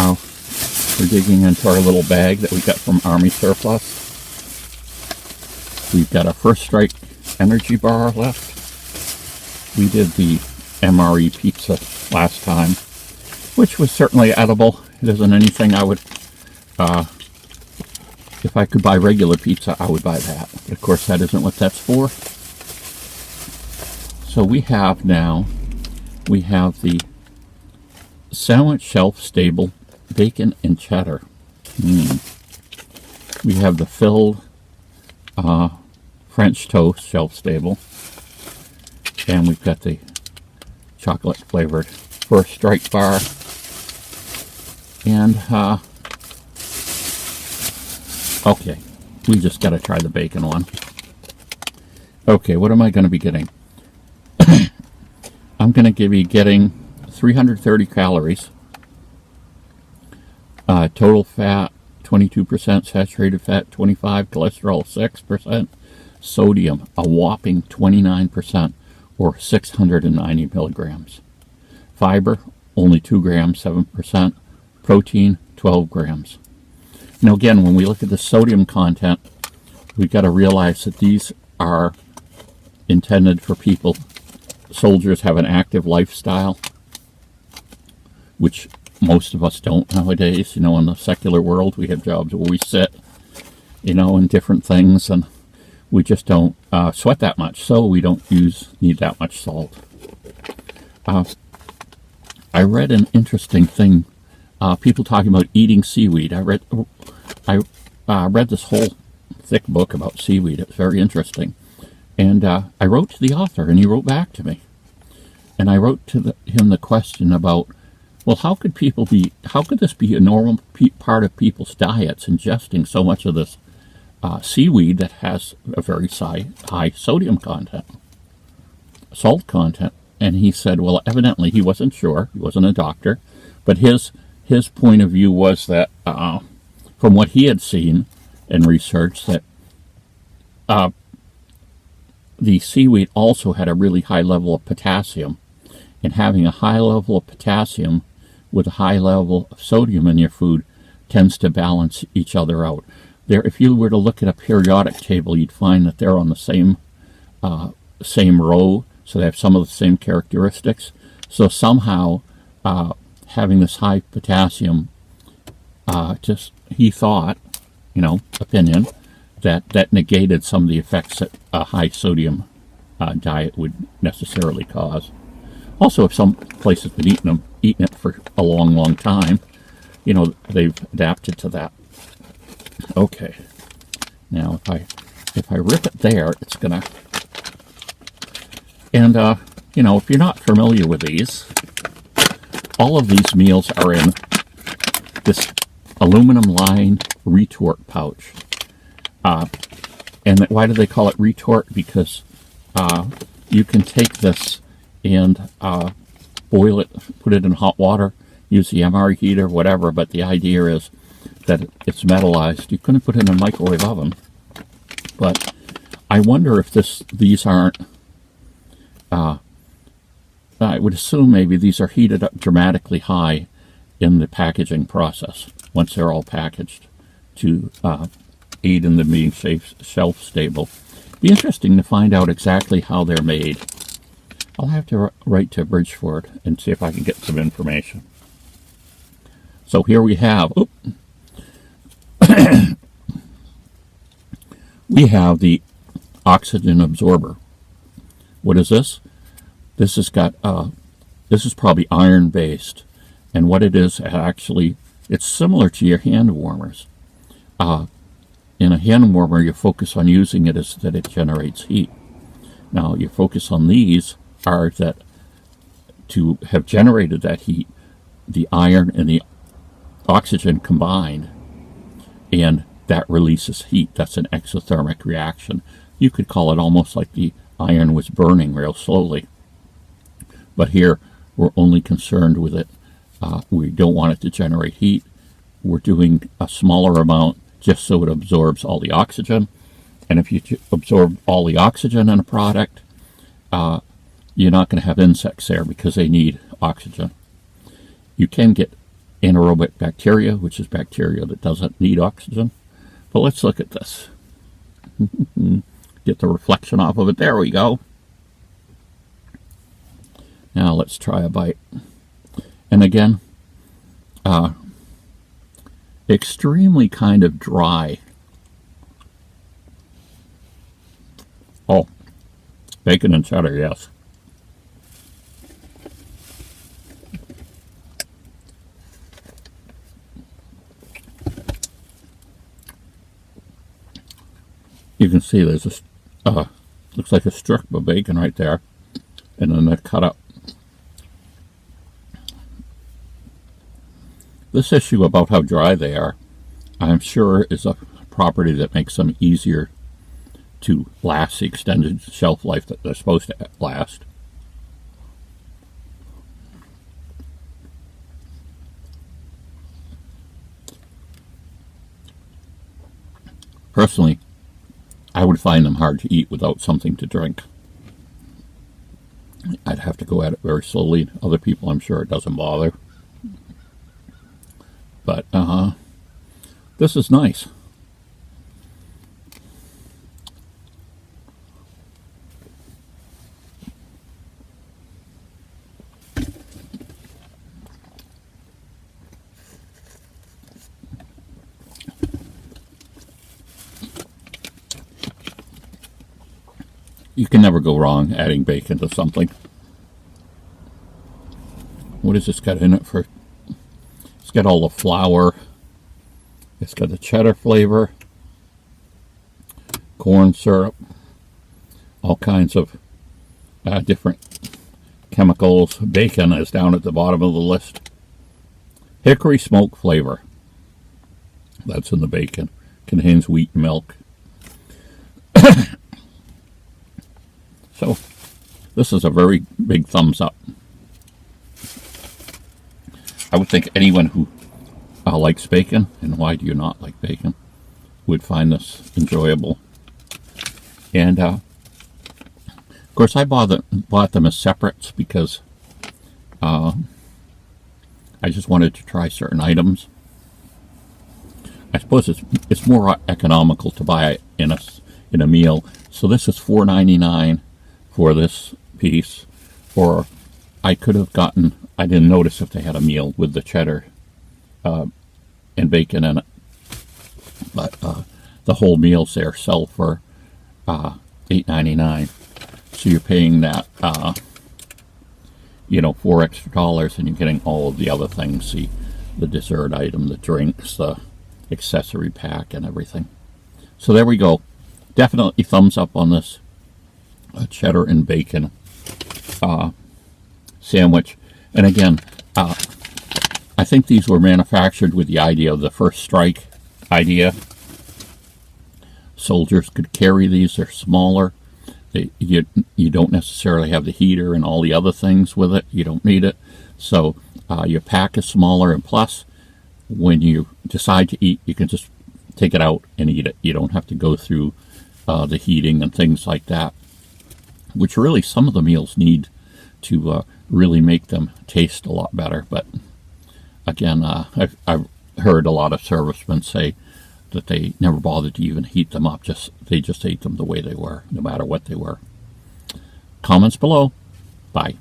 We're digging into our little bag that we got from Army Surplus. We've got a First Strike energy bar left. We did the MRE pizza last time, which was certainly edible. It isn't anything I would, if I could buy regular pizza, I would buy that. But of course, that isn't what that's for. So we have the sandwich shelf-stable bacon and cheddar. We have the filled French toast shelf-stable. And we've got the chocolate-flavored First Strike bar. And, okay, we just got to try the bacon one. Okay, what am I going to be getting? I'm going to be getting 330 calories, total fat 22%, saturated fat 25%, cholesterol 6%, sodium a whopping 29%, or 690 milligrams. Fiber only 2 grams, 7%. Protein 12 grams. Now again, when we look at the sodium content, we've got to realize that these are intended for people. Soldiers have an active lifestyle, which most of us don't nowadays. You know, in the secular world, we have jobs where we sit, you know, and different things, and we just don't sweat that much, so we don't need that much salt. I read an interesting thing. People talking about eating seaweed. I read this whole thick book about seaweed. It's very interesting. And I wrote to the author, and he wrote back to me. And I wrote to him the question about, well, how could this be a normal part of people's diets, ingesting so much of this seaweed that has a very high sodium content, salt content? And he said, well, evidently he wasn't sure. He wasn't a doctor. But his point of view was that, from what he had seen and researched, that the seaweed also had a really high level of potassium. And having a high level of potassium with a high level of sodium in your food tends to balance each other out. If you were to look at a periodic table, you'd find that they're on the same row, so they have some of the same characteristics. So somehow, having this high potassium, he thought, opinion, that negated some of the effects that a high sodium diet would necessarily cause. Also, if some places have been eating it for a long, long time, they've adapted to that. Okay, now if I rip it there, it's gonna. And if you're not familiar with these, all of these meals are in this aluminum-lined retort pouch. And why do they call it retort? Because you can take this and boil it, put it in hot water, use the MRE heater, whatever, but the idea is that it's metallized. You couldn't put it in a microwave oven. But I wonder if these aren't, I would assume maybe these are heated up dramatically high in the packaging process once they're all packaged to aid in them being shelf stable. Be interesting to find out exactly how they're made. I'll have to write to Bridgeford and see if I can get some information. So here we have, we have the oxygen absorber. What is this? This has got, this is probably iron based, and what it is actually, it's similar to your hand warmers. In a hand warmer, you focus on using it is that it generates heat. Now, your focus on these are that to have generated that heat, the iron and the oxygen combined, and that releases heat. That's an exothermic reaction. You could call it almost like the iron was burning real slowly. But here, we're only concerned with it. We don't want it to generate heat. We're doing a smaller amount just so it absorbs all the oxygen. And if you absorb all the oxygen in a product, you're not going to have insects there because they need oxygen. You can get anaerobic bacteria, which is bacteria that doesn't need oxygen. But let's look at this. Get the reflection off of it. There we go. Now let's try a bite. And again, extremely kind of dry. Oh, bacon and cheddar, yes. You can see there's a, looks like a strip of bacon right there, and then they're cut up. This issue about how dry they are, I'm sure is a property that makes them easier to last the extended shelf life that they're supposed to last. Personally, I would find them hard to eat without something to drink. I'd have to go at it very slowly. Other people, I'm sure it doesn't bother. But this is nice. You can never go wrong adding bacon to something. What has this got in it for? It's got all the flour. It's got the cheddar flavor, corn syrup, all kinds of different chemicals. Bacon is down at the bottom of the list. Hickory smoke flavor. That's in the bacon. Contains wheat milk. So, this is a very big thumbs up. I would think anyone who likes bacon, and why do you not like bacon, would find this enjoyable. And, of course, I bought them as separates because I just wanted to try certain items. I suppose it's more economical to buy it in a meal. So this is $4.99 for this piece, or I could have gotten, I didn't notice if they had a meal with the cheddar and bacon in it, but the whole meals there sell for $8.99, so you're paying that $4 extra, and you're getting all of the other things, the dessert item, the drinks, the accessory pack, and everything. So there we go. Definitely thumbs up on this cheddar and bacon sandwich. And again, I think these were manufactured with the idea of the first strike idea. Soldiers could carry these. They're smaller. You don't necessarily have the heater and all the other things with it. You don't need it. So your pack is smaller, and plus, when you decide to eat, you can just take it out and eat it. You don't have to go through the heating and things like that, which really some of the meals need to really make them taste a lot better. But again, I've heard a lot of servicemen say that they never bothered to even heat them up. They just ate them the way they were, no matter what they were. Comments below. Bye.